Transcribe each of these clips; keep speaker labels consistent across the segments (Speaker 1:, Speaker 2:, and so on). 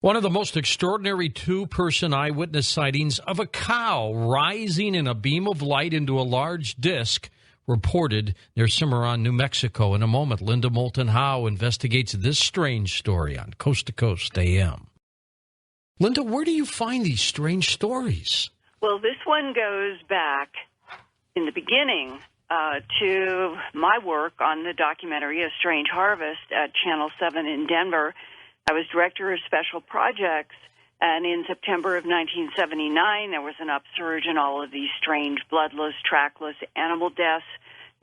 Speaker 1: One of the most extraordinary two-person eyewitness sightings of a cow rising in a beam of light into a large disc reported near Cimarron, New Mexico. In a moment, Linda Moulton Howe investigates this strange story on Coast to Coast AM. Linda, where do you find these strange stories?
Speaker 2: Well, this one goes back in the beginning to my work on the documentary A Strange Harvest at Channel 7 in Denver. I was director of special projects, and in September of 1979, there was an upsurge in all of these strange bloodless, trackless animal deaths,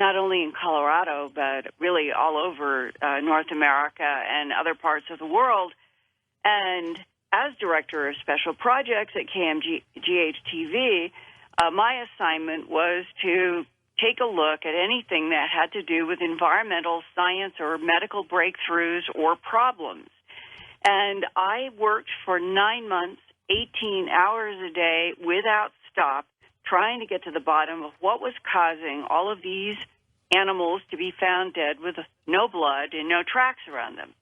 Speaker 2: not only in Colorado, but really all over North America and other parts of the world. And as director of special projects at KMGH-TV, my assignment was to take a look at anything that had to do with environmental science or medical breakthroughs or problems. And I worked for 9 months, 18 hours a day without stop, trying to get to the bottom of what was causing all of these animals to be found dead with no blood and no tracks around them.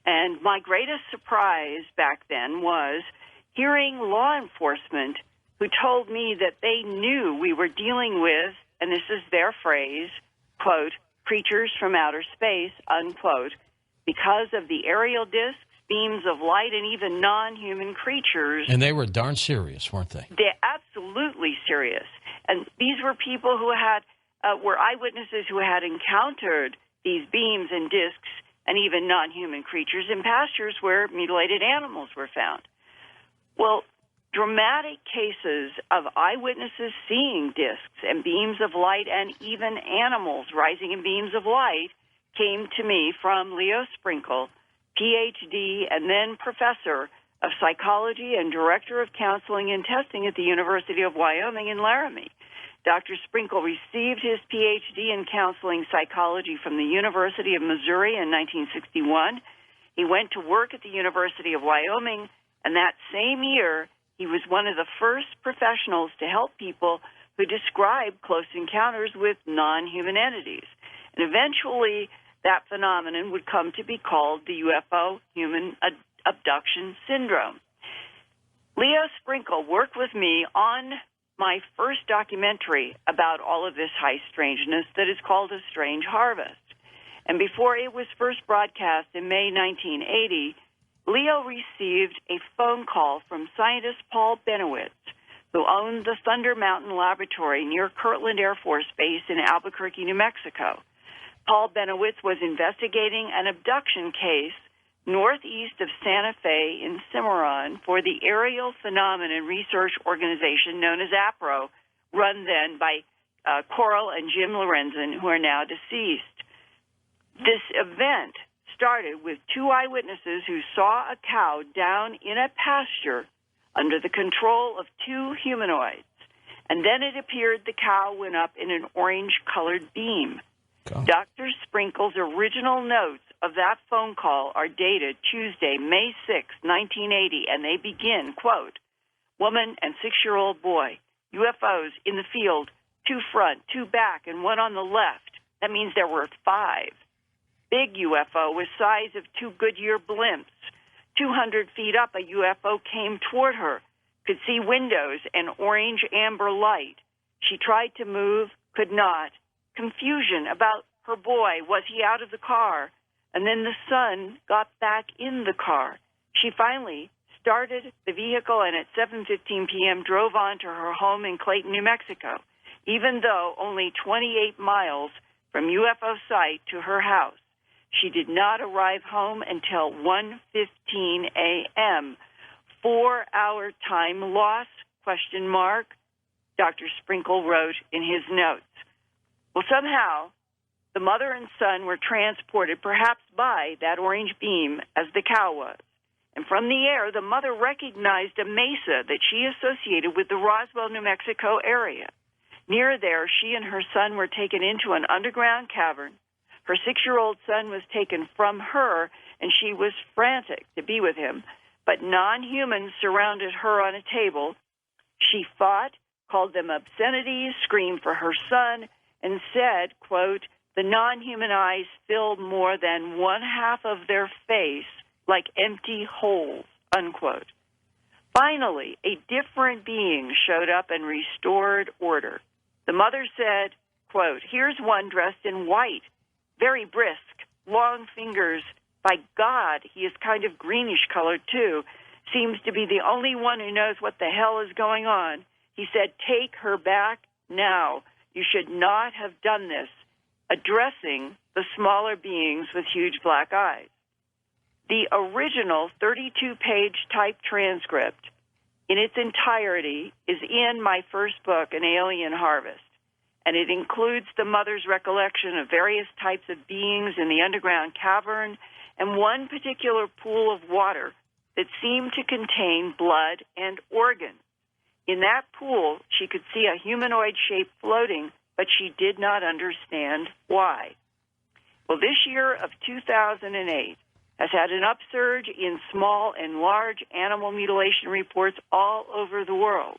Speaker 2: And my greatest surprise back then was hearing law enforcement who told me that they knew we were dealing with, and this is their phrase, quote, creatures from outer space, unquote, because of the aerial discs, beams of light, and even non-human creatures.
Speaker 1: And they were darn serious, weren't they?
Speaker 2: They're absolutely serious. And these were people who were eyewitnesses who had encountered these beams and discs and even non-human creatures in pastures where mutilated animals were found. Well, dramatic cases of eyewitnesses seeing discs and beams of light and even animals rising in beams of light came to me from Leo Sprinkle, Ph.D. and then professor of psychology and director of counseling and testing at the University of Wyoming in Laramie. Dr. Sprinkle received his Ph.D. in counseling psychology from the University of Missouri in 1961. He went to work at the University of Wyoming, and that same year, he was one of the first professionals to help people who described close encounters with non-human entities. And eventually, that phenomenon would come to be called the UFO human abduction syndrome. Leo Sprinkle worked with me on my first documentary about all of this high strangeness that is called A Strange Harvest. And before it was first broadcast in May 1980, Leo received a phone call from scientist Paul Benowitz, who owned the Thunder Mountain Laboratory near Kirtland Air Force Base in Albuquerque, New Mexico. Paul Benowitz was investigating an abduction case northeast of Santa Fe in Cimarron for the Aerial Phenomenon Research Organization known as APRO, run then by Coral and Jim Lorenzen, who are now deceased. This event started with two eyewitnesses who saw a cow down in a pasture under the control of two humanoids. And then it appeared the cow went up in an orange-colored beam. Okay. Dr. Sprinkle's original notes of that phone call are dated Tuesday, May 6, 1980, and they begin, quote, woman and 6-year-old boy, UFOs in the field, 2 front, 2 back, and 1 on the left. That means there were 5. Big UFO with size of 2 Goodyear blimps. 200 feet up, a UFO came toward her, could see windows and orange-amber light. She tried to move, could not. Confusion about her boy. Was he out of the car? And then the son got back in the car. She finally started the vehicle and at 7:15 p.m. drove on to her home in Clayton, New Mexico, even though only 28 miles from UFO site to her house. She did not arrive home until 1:15 a.m. 4-hour time loss, question mark, Dr. Sprinkle wrote in his notes. Well, somehow, the mother and son were transported, perhaps by that orange beam, as the cow was. And from the air, the mother recognized a mesa that she associated with the Roswell, New Mexico area. Near there, she and her son were taken into an underground cavern. Her 6-year-old son was taken from her, and she was frantic to be with him. But non-humans surrounded her on a table. She fought, called them obscenities, screamed for her son, and said, quote, the non-human eyes filled more than 1/2 of their face like empty holes, unquote. Finally, a different being showed up and restored order. The mother said, quote, "Here's one dressed in white, very brisk, long fingers. By God, he is kind of greenish colored, too. Seems to be the only one who knows what the hell is going on. He said, 'Take her back now. You should not have done this,' addressing the smaller beings with huge black eyes." The original 32-page typed transcript in its entirety is in my first book, An Alien Harvest, and it includes the mother's recollection of various types of beings in the underground cavern and one particular pool of water that seemed to contain blood and organs. In that pool, she could see a humanoid shape floating, but she did not understand why. Well, this year of 2008 has had an upsurge in small and large animal mutilation reports all over the world.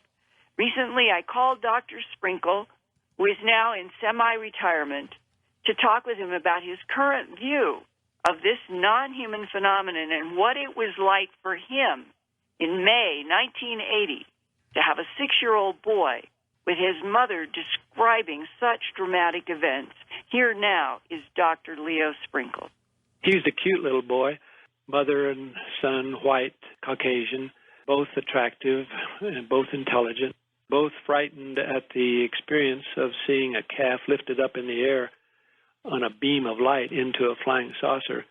Speaker 2: Recently, I called Dr. Sprinkle, who is now in semi-retirement, to talk with him about his current view of this non-human phenomenon and what it was like for him in May 1980 to have a 6-year-old boy with his mother describing such dramatic events. Here now is Dr. Leo Sprinkle.
Speaker 3: He was a cute little boy, mother and son, white, Caucasian, both attractive and both intelligent, both frightened at the experience of seeing a calf lifted up in the air on a beam of light into a flying saucer.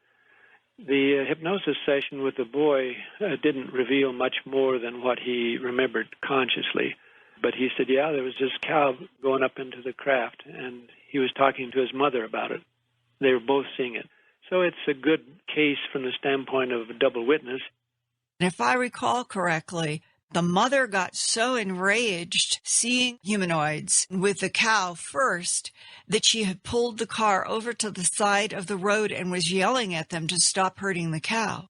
Speaker 3: The hypnosis session with the boy didn't reveal much more than what he remembered consciously. But he said, yeah, there was this cow going up into the craft, and he was talking to his mother about it. They were both seeing it. So it's a good case from the standpoint of a double witness.
Speaker 4: If I recall correctly, the mother got so enraged seeing humanoids with the cow first that she had pulled the car over to the side of the road and was yelling at them to stop hurting the cow.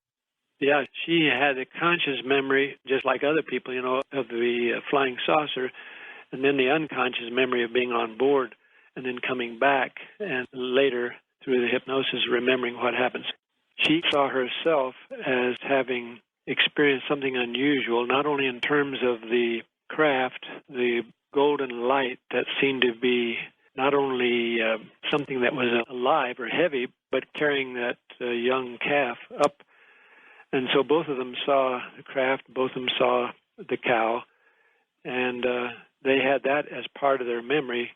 Speaker 3: Yeah, she had a conscious memory, just like other people, of the flying saucer, and then the unconscious memory of being on board and then coming back and later through the hypnosis remembering what happens. She saw herself as having experienced something unusual, not only in terms of the craft, the golden light that seemed to be not only something that was alive or heavy, but carrying that young calf up. And so both of them saw the craft, both of them saw the cow, and they had that as part of their memory.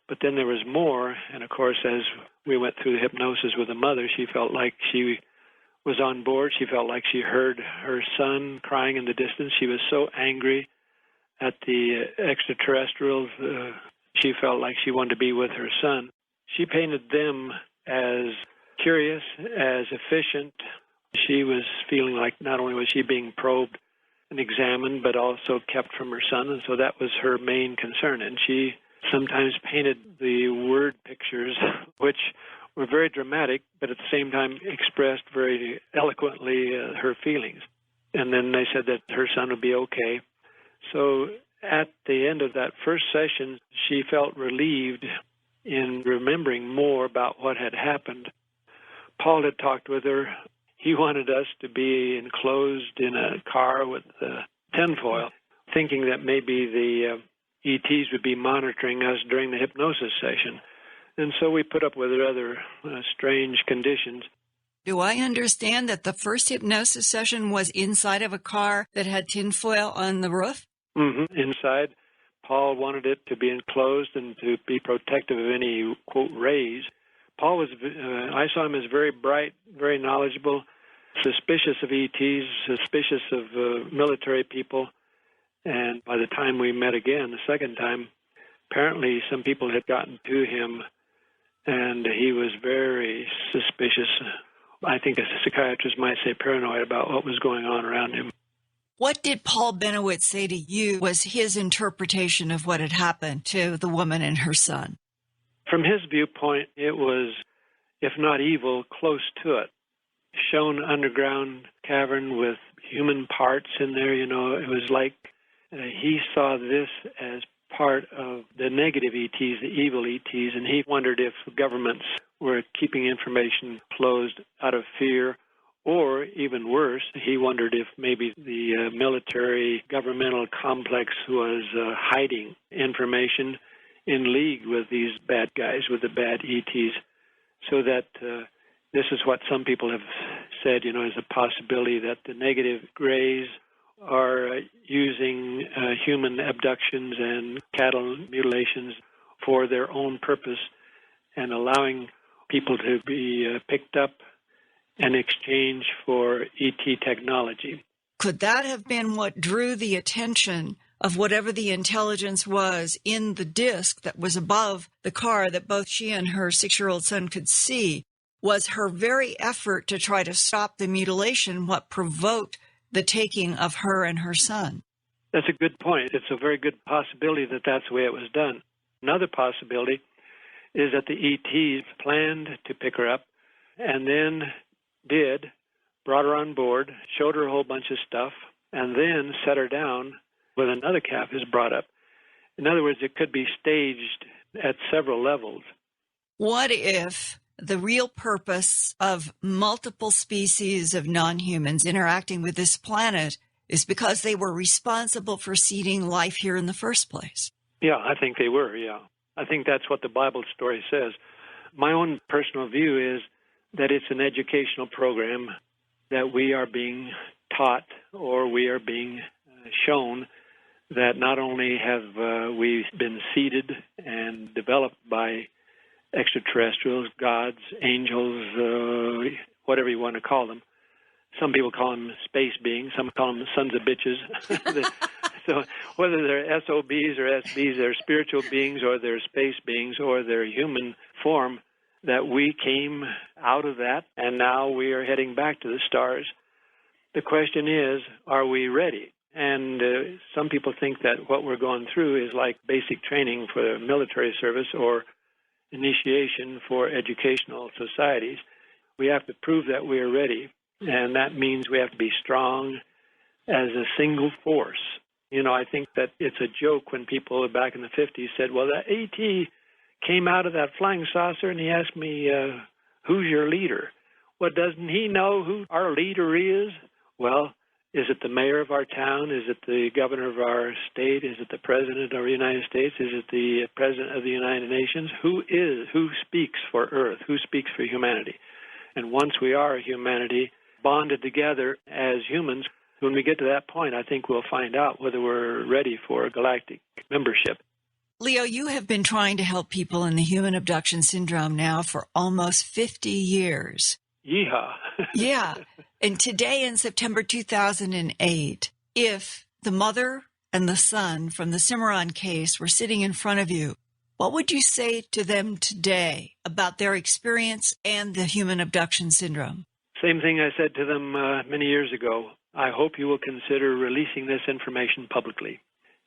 Speaker 3: But then there was more, and of course, as we went through the hypnosis with the mother, she felt like she was on board. She felt like she heard her son crying in the distance. She was so angry at the extraterrestrials. She felt like she wanted to be with her son. She painted them as curious, as efficient. She was feeling like not only was she being probed and examined, but also kept from her son, and so that was her main concern. And she sometimes painted the word pictures, which were very dramatic, but at the same time expressed very eloquently her feelings. And then they said that her son would be okay. So at the end of that first session, she felt relieved in remembering more about what had happened. Paul had talked with her. He wanted us to be enclosed in a car with tinfoil, thinking that maybe the ETs would be monitoring us during the hypnosis session. And so we put up with other strange conditions.
Speaker 4: Do I understand that the first hypnosis session was inside of a car that had tinfoil on the roof?
Speaker 3: Mm-hmm. Inside. Paul wanted it to be enclosed and to be protective of any, quote, rays. Paul was, I saw him as very bright, very knowledgeable, suspicious of ETs, suspicious of military people. And by the time we met again, the second time, apparently some people had gotten to him, and he was very suspicious. I think a psychiatrist might say paranoid about what was going on around him.
Speaker 4: What did Paul Benowitz say to you was his interpretation of what had happened to the woman and her son?
Speaker 3: From his viewpoint, it was, if not evil, close to it. Shown underground cavern with human parts in there, it was like he saw this as part of the negative ETs, the evil ETs, and he wondered if governments were keeping information closed out of fear Or, even worse, he wondered if maybe the military governmental complex was hiding information in league with these bad guys, with the bad ETs, so that this is what some people have said, is a possibility that the negative grays are using human abductions and cattle mutilations for their own purpose and allowing people to be picked up in exchange for ET technology.
Speaker 4: Could that have been what drew the attention of whatever the intelligence was in the disc that was above the car that both she and her 6-year-old son could see? Was her very effort to try to stop the mutilation what provoked the taking of her and her son?
Speaker 3: That's a good point. It's a very good possibility that that's the way it was done. Another possibility is that the ETs planned to pick her up and then brought her on board, showed her a whole bunch of stuff, and then set her down when another calf is brought up. In other words, it could be staged at several levels.
Speaker 4: What if the real purpose of multiple species of non-humans interacting with this planet is because they were responsible for seeding life here in the first place?
Speaker 3: Yeah, I think they were, yeah. I think that's what the Bible story says. My own personal view is that it's an educational program that we are being taught or we are being shown that not only have we been seeded and developed by extraterrestrials, gods, angels, whatever you want to call them. Some people call them space beings. Some call them sons of bitches. So whether they're SOBs or SBs, they're spiritual beings or they're space beings or they're human form, that we came out of that, and now we are heading back to the stars. The question is, are we ready? And some people think that what we're going through is like basic training for military service or initiation for educational societies. We have to prove that we are ready, and that means we have to be strong as a single force. I think that it's a joke when people back in the 50s said, well, that AT came out of that flying saucer and he asked me, who's your leader? Well, doesn't he know who our leader is? Well, is it the mayor of our town? Is it the governor of our state? Is it the president of the United States? Is it the president of the United Nations? Who speaks for Earth? Who speaks for humanity? And once we are humanity bonded together as humans, when we get to that point, I think we'll find out whether we're ready for galactic membership.
Speaker 4: Leo, you have been trying to help people in the human abduction syndrome now for almost 50 years.
Speaker 3: Yeehaw.
Speaker 4: Yeah. And today in September 2008, if the mother and the son from the Cimarron case were sitting in front of you, what would you say to them today about their experience and the human abduction syndrome?
Speaker 3: Same thing I said to them many years ago. I hope you will consider releasing this information publicly.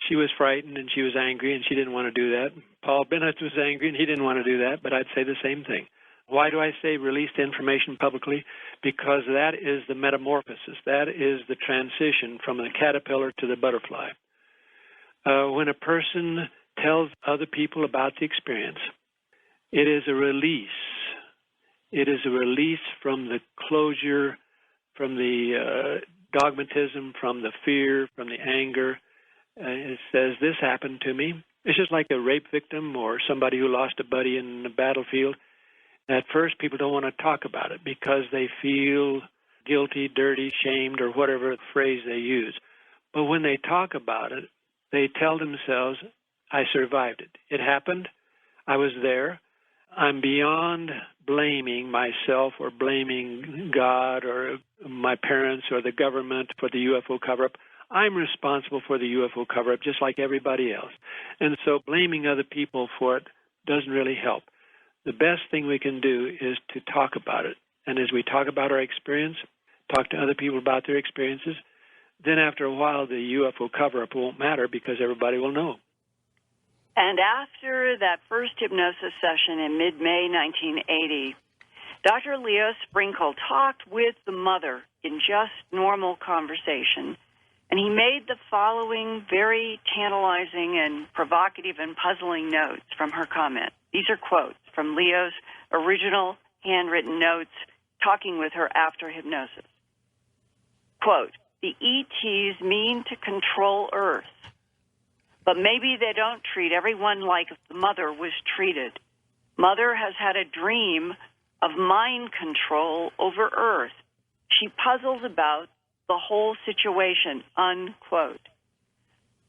Speaker 3: She was frightened and she was angry and she didn't want to do that. Paul Bennett was angry and he didn't want to do that, but I'd say the same thing. Why do I say release the information publicly? Because that is the metamorphosis. That is the transition from the caterpillar to the butterfly. When a person tells other people about the experience, it is a release. It is a release from the closure, from the dogmatism, from the fear, from the anger. It says, this happened to me. It's just like a rape victim or somebody who lost a buddy in the battlefield. At first, people don't want to talk about it because they feel guilty, dirty, shamed, or whatever phrase they use. But when they talk about it, they tell themselves, I survived it. It happened. I was there. I'm beyond blaming myself or blaming God or my parents or the government for the UFO cover-up. I'm responsible for the UFO cover-up just like everybody else. And so blaming other people for it doesn't really help. The best thing we can do is to talk about it. And as we talk about our experience, talk to other people about their experiences, then after a while the UFO cover-up won't matter because everybody will know.
Speaker 2: And after that first hypnosis session in mid-May 1980, Dr. Leo Sprinkle talked with the mother in just normal conversation, and he made the following very tantalizing and provocative and puzzling notes from her comment. These are quotes from Leo's original handwritten notes talking with her after hypnosis. Quote, the ETs mean to control Earth, but maybe they don't treat everyone like the mother was treated. Mother has had a dream of mind control over Earth. She puzzles about the whole situation, unquote.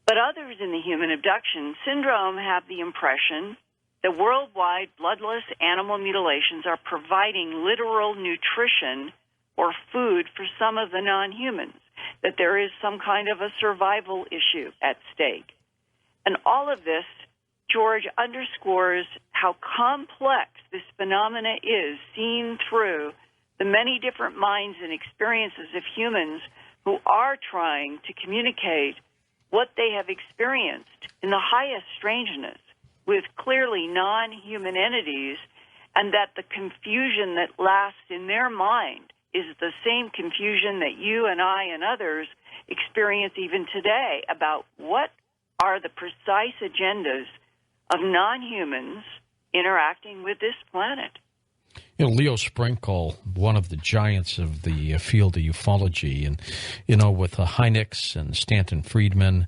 Speaker 2: But others in the human abduction syndrome have the impression that worldwide bloodless animal mutilations are providing literal nutrition or food for some of the non-humans, that there is some kind of a survival issue at stake. And all of this, George, underscores how complex this phenomena is seen through the many different minds and experiences of humans who are trying to communicate what they have experienced in the highest strangeness with clearly non-human entities, and that the confusion that lasts in their mind is the same confusion that you and I and others experience even today about what are the precise agendas of non-humans interacting with this planet.
Speaker 1: You know, Leo Sprinkle, one of the giants of the field of ufology, and, you know, with Hyneks and Stanton Friedman,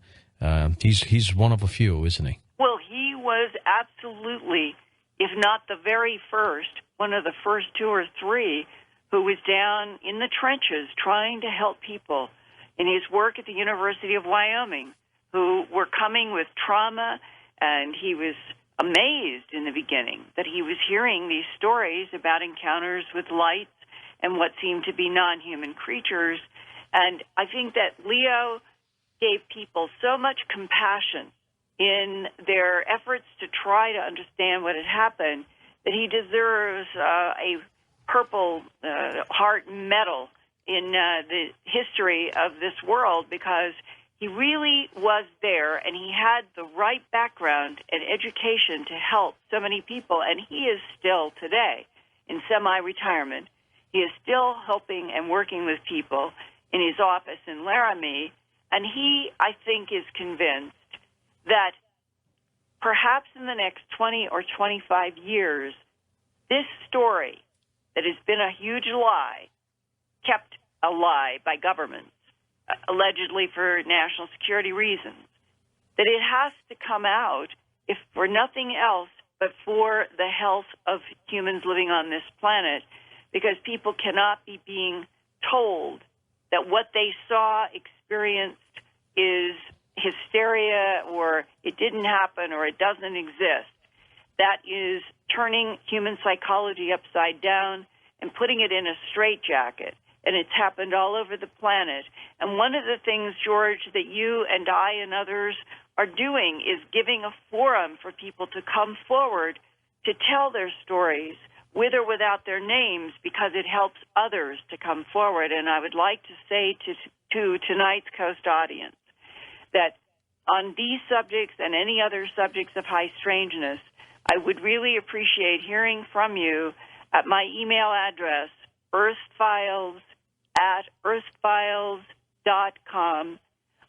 Speaker 1: he's one of a few, isn't he?
Speaker 2: Well, he was absolutely, if not the very first, one of the first two or three who was down in the trenches trying to help people in his work at the University of Wyoming who were coming with trauma, and he was amazed in the beginning that he was hearing these stories about encounters with lights and what seemed to be non-human creatures. And I think that Leo gave people so much compassion in their efforts to try to understand what had happened that he deserves a Purple Heart medal in the history of this world, because he really was there, and he had the right background and education to help so many people, and he is still today in semi-retirement. He is still helping and working with people in his office in Laramie, and he, I think, is convinced that perhaps in the next 20 or 25 years, this story that has been a huge lie, kept a lie by governments, allegedly for national security reasons, that it has to come out, if for nothing else but for the health of humans living on this planet, because people cannot be being told that what they saw, experienced, is hysteria, or it didn't happen, or it doesn't exist. That is turning human psychology upside down and putting it in a straitjacket. And it's happened all over the planet. And one of the things, George, that you and I and others are doing is giving a forum for people to come forward to tell their stories with or without their names, because it helps others to come forward. And I would like to say to tonight's Coast audience that on these subjects and any other subjects of high strangeness, I would really appreciate hearing from you at my email address, earthfiles@earthfiles.com.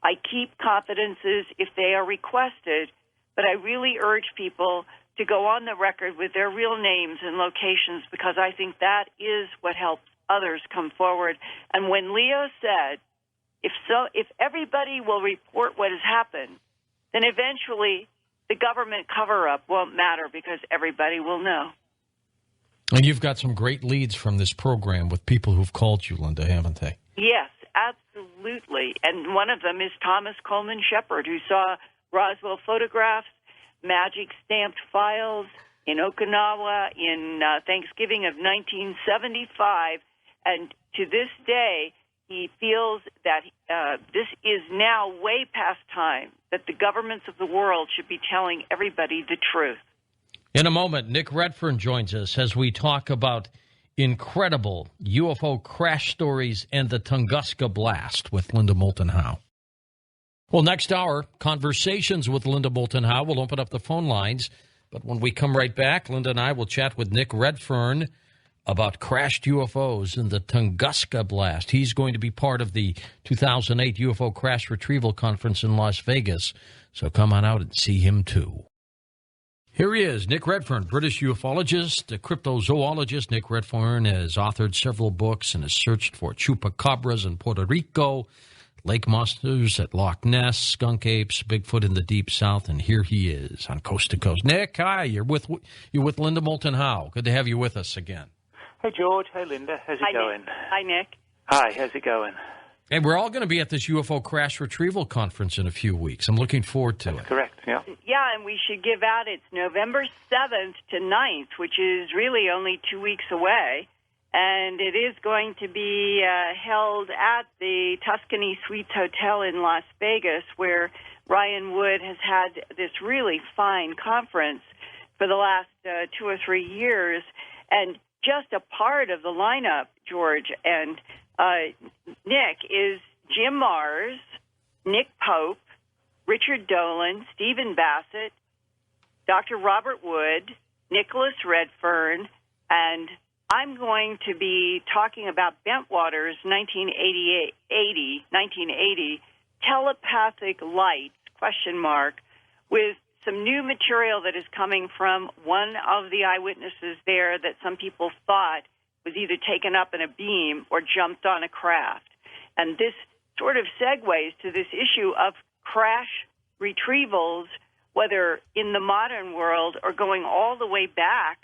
Speaker 2: I keep confidences if they are requested, but I really urge people to go on the record with their real names and locations, because I think that is what helps others come forward. And when Leo said, if everybody will report what has happened, then eventually the government cover-up won't matter, because everybody will know.
Speaker 1: And you've got some great leads from this program with people who've called you, Linda, haven't they?
Speaker 2: Yes, absolutely. And one of them is Thomas Coleman Shepard, who saw Roswell photographs, magic stamped files in Okinawa in Thanksgiving of 1975. And to this day, he feels that this is now way past time, that the governments of the world should be telling everybody the truth.
Speaker 1: In a moment, Nick Redfern joins us as we talk about incredible UFO crash stories and the Tunguska blast with Linda Moulton Howe. Well, next hour, conversations with Linda Moulton Howe. We'll open up the phone lines. But when we come right back, Linda and I will chat with Nick Redfern about crashed UFOs and the Tunguska blast. He's going to be part of the 2008 UFO Crash Retrieval Conference in Las Vegas. So come on out and see him, too. Here he is, Nick Redfern, British ufologist, a cryptozoologist. Nick Redfern has authored several books and has searched for chupacabras in Puerto Rico, lake monsters at Loch Ness, skunk apes, Bigfoot in the Deep South, and here he is on Coast to Coast. Nick, hi, you're with Linda Moulton Howe. Good to have you with us again.
Speaker 5: Hey, George. Hey, Linda. How's it going?
Speaker 2: Hi, Nick.
Speaker 5: Hi, how's it going?
Speaker 1: Hey, we're all going to be at this UFO crash retrieval conference in a few weeks. I'm looking forward to it.
Speaker 5: Correct, yeah.
Speaker 2: Yeah, and we should give out, it's November 7th to 9th, which is really only 2 weeks away. And it is going to be held at the Tuscany Suites Hotel in Las Vegas, where Ryan Wood has had this really fine conference for the last 2 or 3 years. And just a part of the lineup, George and Nick, is Jim Mars, Nick Pope, Richard Dolan, Stephen Bassett, Dr. Robert Wood, Nicholas Redfern, and I'm going to be talking about Bentwaters' 1980 telepathic lights, with some new material that is coming from one of the eyewitnesses there that some people thought was either taken up in a beam or jumped on a craft. And this sort of segues to this issue of crash retrievals, whether in the modern world or going all the way back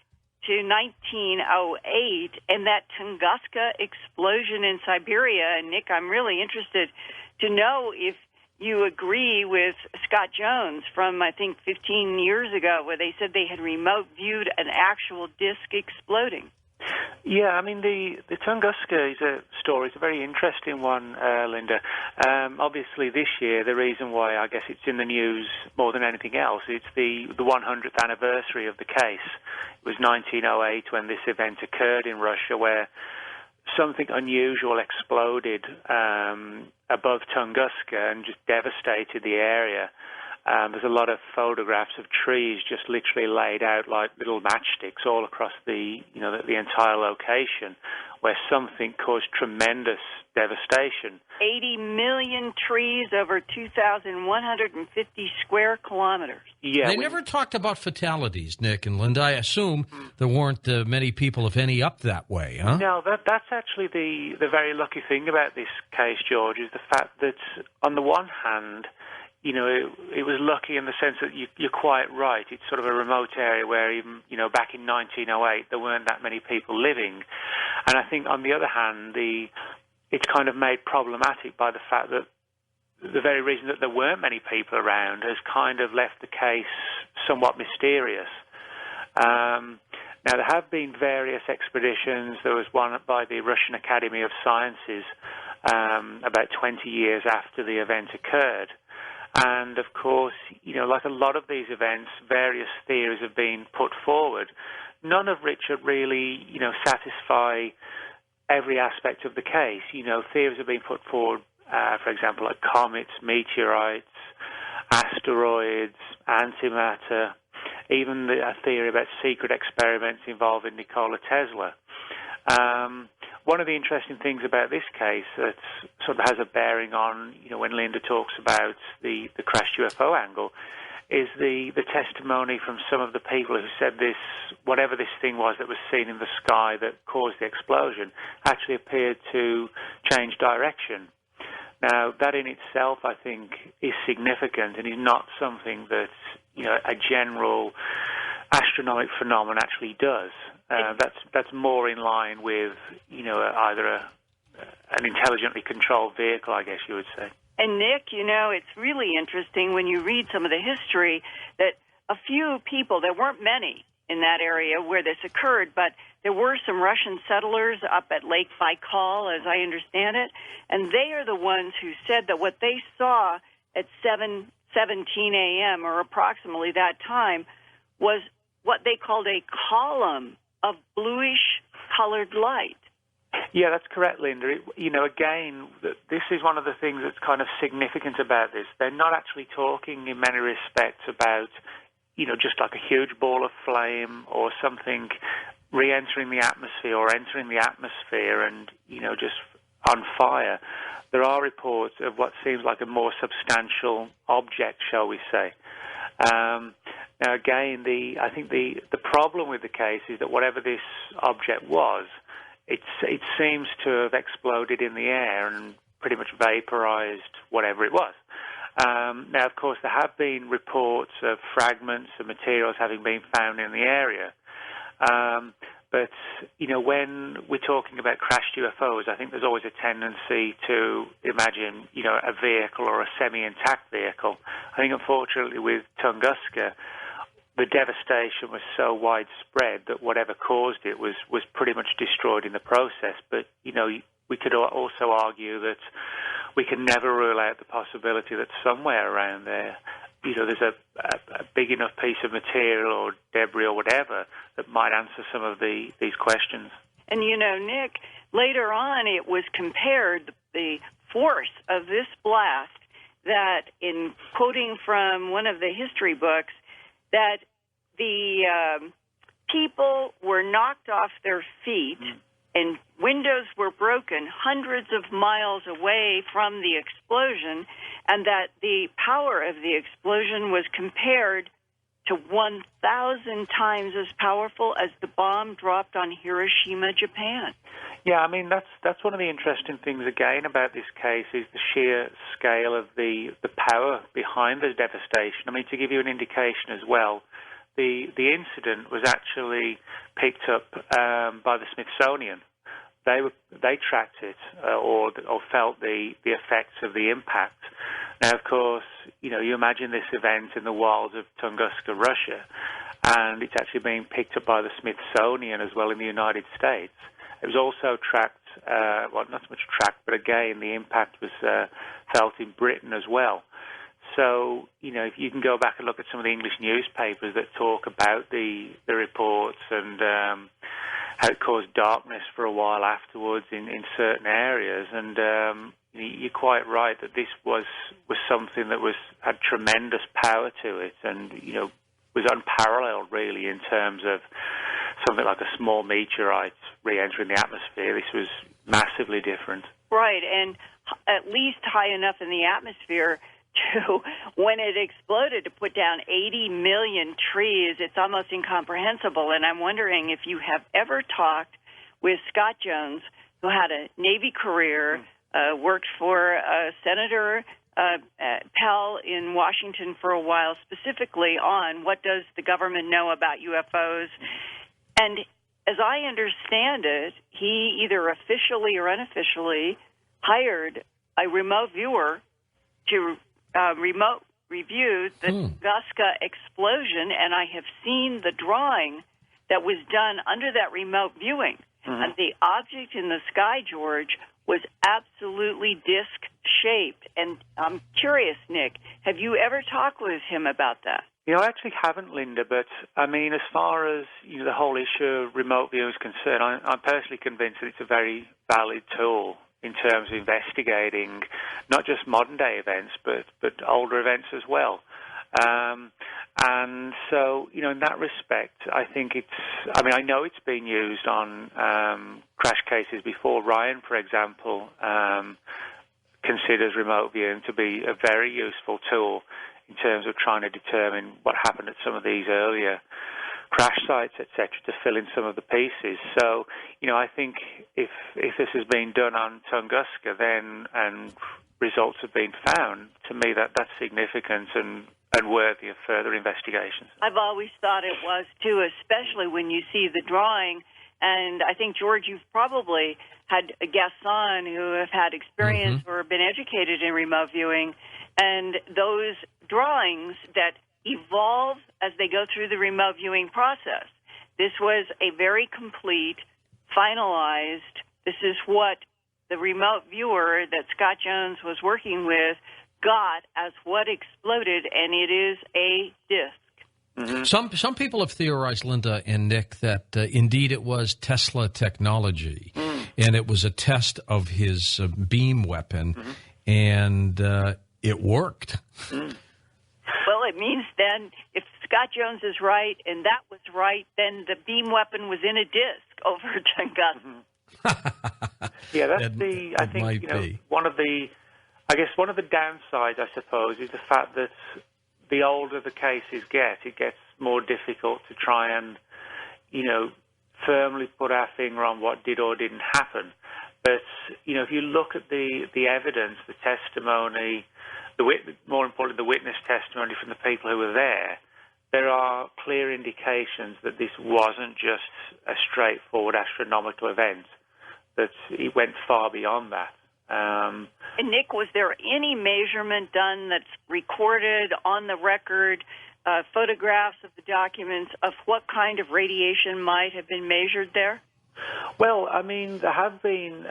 Speaker 2: to 1908 and that Tunguska explosion in Siberia. And, Nick, I'm really interested to know if you agree with Scott Jones from, I think, 15 years ago, where they said they had remote viewed an actual disc exploding.
Speaker 5: Yeah, I mean, the Tunguska story is a very interesting one, Linda. Obviously, this year, the reason why I guess it's in the news more than anything else, it's the 100th anniversary of the case. It was 1908 when this event occurred in Russia, where something unusual exploded above Tunguska and just devastated the area. There's a lot of photographs of trees just literally laid out like little matchsticks all across the entire location, where something caused tremendous devastation.
Speaker 2: 80 million trees over 2,150 square kilometers.
Speaker 5: Yeah,
Speaker 1: they never talked about fatalities, Nick and Linda. I assume there weren't many people, if any, up that way, huh?
Speaker 5: No, that's actually the very lucky thing about this case, George, is the fact that on the one hand, it was lucky in the sense that you're quite right. It's sort of a remote area where even, back in 1908, there weren't that many people living. And I think, on the other hand, it's kind of made problematic by the fact that the very reason that there weren't many people around has kind of left the case somewhat mysterious. Now, there have been various expeditions. There was one by the Russian Academy of Sciences about 20 years after the event occurred. And, of course, like a lot of these events, various theories have been put forward, none of which are really, satisfy every aspect of the case. Theories have been put forward, for example, like comets, meteorites, asteroids, antimatter, even a theory about secret experiments involving Nikola Tesla. One of the interesting things about this case that sort of has a bearing on, when Linda talks about the crashed UFO angle, is the testimony from some of the people who said this, whatever this thing was that was seen in the sky that caused the explosion, actually appeared to change direction. Now, that in itself, I think, is significant and is not something that, a general astronomic phenomenon actually does. That's more in line with, either an intelligently controlled vehicle, I guess you would say.
Speaker 2: And, Nick, it's really interesting when you read some of the history that a few people, there weren't many in that area where this occurred, but there were some Russian settlers up at Lake Baikal, as I understand it, and they are the ones who said that what they saw at 7:17 a.m., or approximately that time, was what they called a column of bluish-colored light.
Speaker 5: Yeah, that's correct, Linda. Again, this is one of the things that's kind of significant about this. They're not actually talking in many respects about, just like a huge ball of flame or something re-entering the atmosphere or entering the atmosphere and, just on fire. There are reports of what seems like a more substantial object, shall we say. Now, again, I think the problem with the case is that whatever this object was, it seems to have exploded in the air and pretty much vaporized whatever it was. Now, of course, there have been reports of fragments of materials having been found in the area. But, when we're talking about crashed UFOs, I think there's always a tendency to imagine, a vehicle or a semi-intact vehicle. I think, unfortunately, with Tunguska, the devastation was so widespread that whatever caused it was pretty much destroyed in the process. But, we could also argue that we can never rule out the possibility that somewhere around there, there's a big enough piece of material or debris or whatever that might answer some of these questions.
Speaker 2: And, Nick, later on it was compared, the force of this blast, that in quoting from one of the history books, that the people were knocked off their feet and windows were broken hundreds of miles away from the explosion, and that the power of the explosion was compared to 1,000 times as powerful as the bomb dropped on Hiroshima, Japan.
Speaker 5: Yeah, I mean, that's one of the interesting things, again, about this case is the sheer scale of the power behind the devastation. I mean, to give you an indication as well, the incident was actually picked up by the Smithsonian. They tracked it or felt the effects of the impact. Now, of course, you imagine this event in the wilds of Tunguska, Russia, and it's actually being picked up by the Smithsonian as well in the United States. It was also tracked, not so much tracked, but again, the impact was felt in Britain as well. So, if you can go back and look at some of the English newspapers that talk about the reports and how it caused darkness for a while afterwards in certain areas, and you're quite right that this was something that had tremendous power to it, and was unparalleled really in terms of something like a small meteorite re-entering the atmosphere. This was massively different.
Speaker 2: Right, and at least high enough in the atmosphere to, when it exploded, to put down 80 million trees. It's almost incomprehensible, and I'm wondering if you have ever talked with Scott Jones, who had a Navy career, worked for Senator Pell in Washington for a while, specifically on what does the government know about UFOs. And as I understand it, he either officially or unofficially hired a remote viewer to remote review the Tunguska explosion, and I have seen the drawing that was done under that remote viewing. And the object in the sky, George, was absolutely disc-shaped. And I'm curious, Nick, have you ever talked with him about that?
Speaker 5: I actually haven't, Linda, but I mean, as far as the whole issue of remote viewing is concerned, I'm personally convinced that it's a very valid tool in terms of investigating not just modern-day events, but older events as well. And so, in that respect, I think I know it's been used on crash cases before. Ryan, for example, considers remote viewing to be a very useful tool in terms of trying to determine what happened at some of these earlier crash sites, etc., to fill in some of the pieces. So, I think if this has been done on Tunguska then and results have been found, to me that's significant and worthy of further investigations.
Speaker 2: I've always thought it was, too, especially when you see the drawing. And I think, George, you've probably had guests on who have had experience or been educated in remote viewing, and those drawings that evolve as they go through the remote viewing process. This was a very complete, finalized, this is what the remote viewer that Scott Jones was working with got as what exploded, and it is a disc.
Speaker 1: Some people have theorized, Linda and Nick, that indeed it was Tesla technology, and it was a test of his beam weapon, and it worked.
Speaker 2: Well, it means then if Scott Jones is right and that was right, then the beam weapon was in a disc over Tunguska.
Speaker 5: Yeah, that's I think, one of the downsides, I suppose, is the fact that the older the cases get, it gets more difficult to try and, firmly put our finger on what did or didn't happen. But, if you look at the evidence, the testimony, more importantly, the witness testimony from the people who were there are clear indications that this wasn't just a straightforward astronomical event, that it went far beyond that.
Speaker 2: And Nick, was there any measurement done that's recorded on the record, photographs of the documents of what kind of radiation might have been measured there?
Speaker 5: Well, I mean, there have been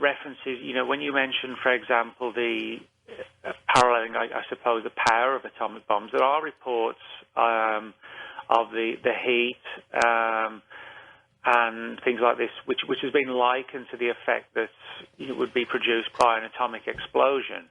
Speaker 5: references, when you mentioned, for example, the paralleling, I suppose, the power of atomic bombs, there are reports of the heat and things like this, which has been likened to the effect that it would be produced by an atomic explosion.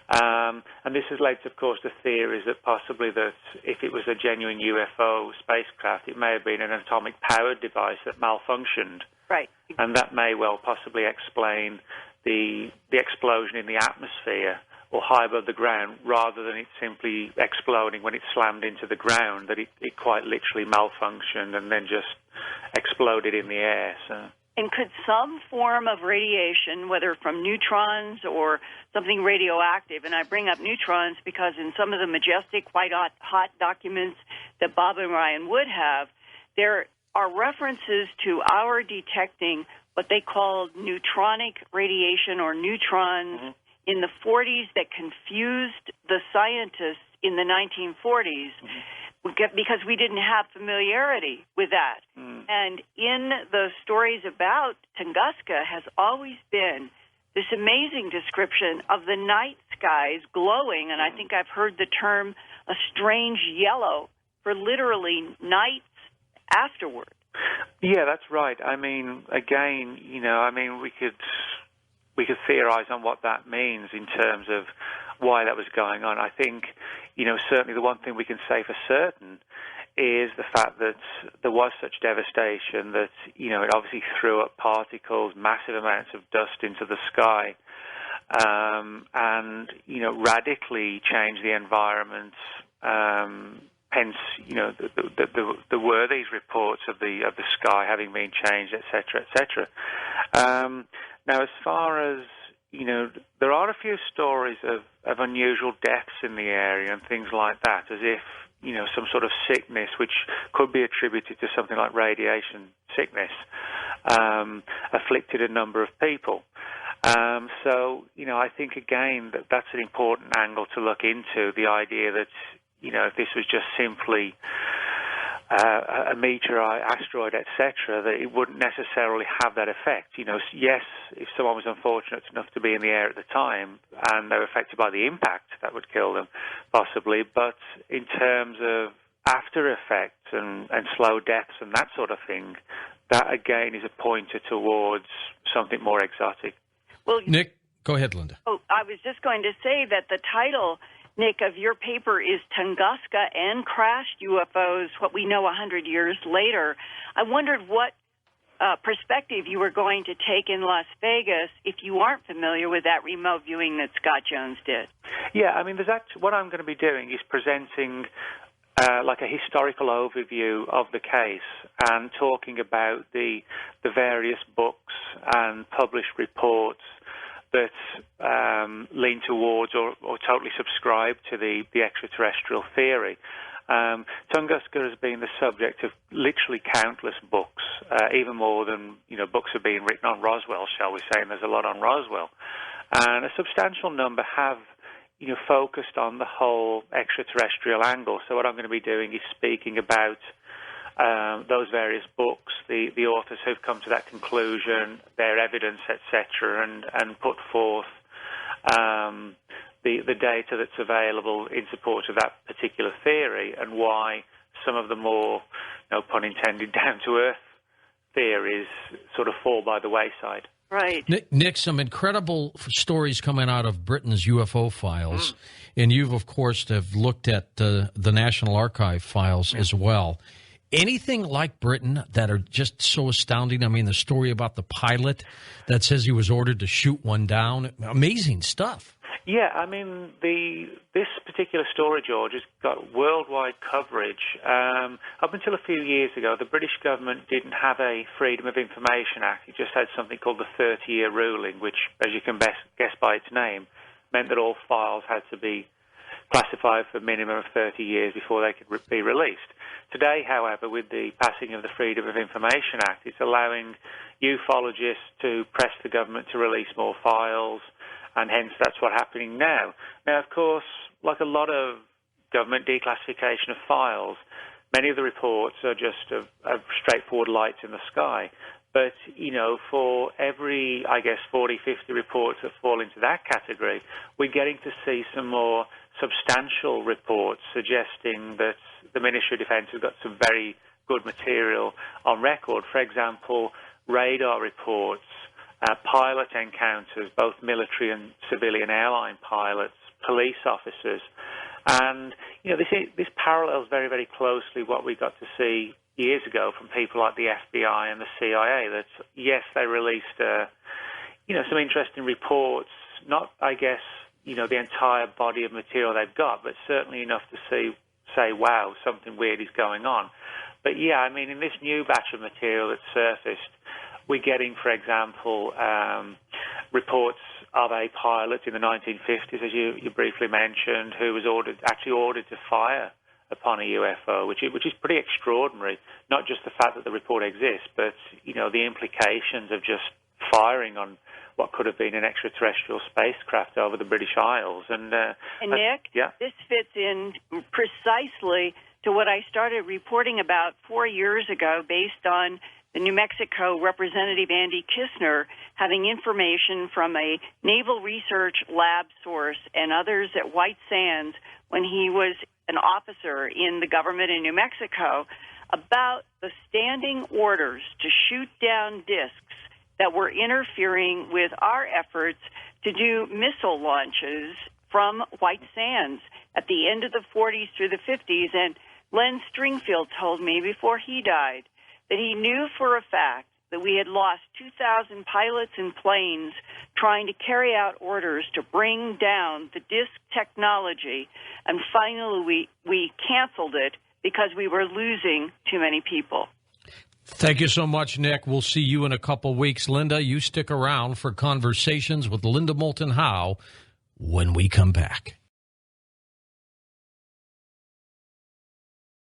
Speaker 5: And this has led, of course, to theories that possibly that if it was a genuine UFO spacecraft, it may have been an atomic-powered device that malfunctioned.
Speaker 2: Right.
Speaker 5: And that may well possibly explain the explosion in the atmosphere or high above the ground, rather than it simply exploding when it slammed into the ground, that it quite literally malfunctioned and then just exploded in the air. So.
Speaker 2: And could some form of radiation, whether from neutrons or something radioactive, and I bring up neutrons because in some of the majestic white hot documents that Bob and Ryan would have, there are references to our detecting what they called neutronic radiation or neutrons in the 40s that confused the scientists in the 1940s. Because we didn't have familiarity with that. And in the stories about Tunguska has always been this amazing description of the night skies glowing, and I think I've heard the term a strange yellow for literally nights afterward.
Speaker 5: Yeah, that's right. I mean, again, we could theorize on what that means in terms of why that was going on. I think, certainly the one thing we can say for certain is the fact that there was such devastation that, it obviously threw up particles, massive amounts of dust into the sky, and, radically changed the environment. Hence, there were these reports of the sky having been changed, etc., etc. Now, as far as there are a few stories of unusual deaths in the area and things like that, as if, some sort of sickness, which could be attributed to something like radiation sickness, afflicted a number of people. So, I think, again, that's an important angle to look into, the idea that, if this was just simply a meteorite, asteroid, etc., that it wouldn't necessarily have that effect. Yes, if someone was unfortunate enough to be in the air at the time and they were affected by the impact, that would kill them, possibly. But in terms of after effects and slow deaths and that sort of thing, that again is a pointer towards something more exotic.
Speaker 2: Well,
Speaker 1: Nick, go ahead, Linda.
Speaker 2: Oh, I was just going to say that the title, Nick, of your paper is Tunguska and Crashed UFOs, what we know 100 years later. I wondered what perspective you were going to take in Las Vegas if you aren't familiar with that remote viewing that Scott Jones did.
Speaker 5: Yeah, I mean, what I'm going to be doing is presenting like a historical overview of the case and talking about the various books and published reports that lean towards or totally subscribe to the extraterrestrial theory. Tunguska has been the subject of literally countless books, even more than books have been written on Roswell, shall we say, and there's a lot on Roswell. And a substantial number have focused on the whole extraterrestrial angle. So what I'm going to be doing is speaking about those various books, the authors who've come to that conclusion, their evidence, etc., and put forth the data that's available in support of that particular theory, and why some of the more, no pun intended, down-to-earth theories sort of fall by the wayside.
Speaker 2: Right.
Speaker 1: Nick, some incredible stories coming out of Britain's UFO files, and you've, of course, have looked at the National Archive files as well. Anything like Britain that are just so astounding? I mean, the story about the pilot that says he was ordered to shoot one down, amazing stuff.
Speaker 5: Yeah, I mean, this particular story, George, has got worldwide coverage. Up until a few years ago, the British government didn't have a Freedom of Information Act. It just had something called the 30-year ruling, which, as you can guess by its name, meant that all files had to be classified for a minimum of 30 years before they could be released. Today, however, with the passing of the Freedom of Information Act, it's allowing ufologists to press the government to release more files, and hence that's what's happening now. Now, of course, like a lot of government declassification of files, many of the reports are just of straightforward lights in the sky. But, you know, for every, 40, 50 reports that fall into that category, we're getting to see some more substantial reports suggesting that the Ministry of Defence has got some very good material on record. For example, radar reports, pilot encounters, both military and civilian airline pilots, police officers. And, you know, this parallels very, very closely what we got to see years ago from people like the FBI and the CIA, that, yes, they released, some interesting reports, not, the entire body of material they've got, but certainly enough to say, wow, something weird is going on. But, yeah, I mean, in this new batch of material that's surfaced, we're getting, for example, reports of a pilot in the 1950s, as you briefly mentioned, who was ordered to fire upon a UFO, which is pretty extraordinary. Not just the fact that the report exists, but the implications of just firing on what could have been an extraterrestrial spacecraft over the British Isles. And
Speaker 2: Nick,
Speaker 5: yeah?
Speaker 2: This fits in precisely to what I started reporting about 4 years ago, based on the New Mexico Representative Andy Kistner having information from a Naval Research Lab source and others at White Sands when he was an officer in the government in New Mexico about the standing orders to shoot down discs that were interfering with our efforts to do missile launches from White Sands at the end of the 40s through the 50s. And Len Stringfield told me before he died that he knew for a fact that we had lost 2,000 pilots and planes trying to carry out orders to bring down the disc technology, and finally we canceled it because we were losing too many people.
Speaker 1: Thank you so much, Nick. We'll see you in a couple weeks. Linda, you stick around for Conversations with Linda Moulton Howe when we come back.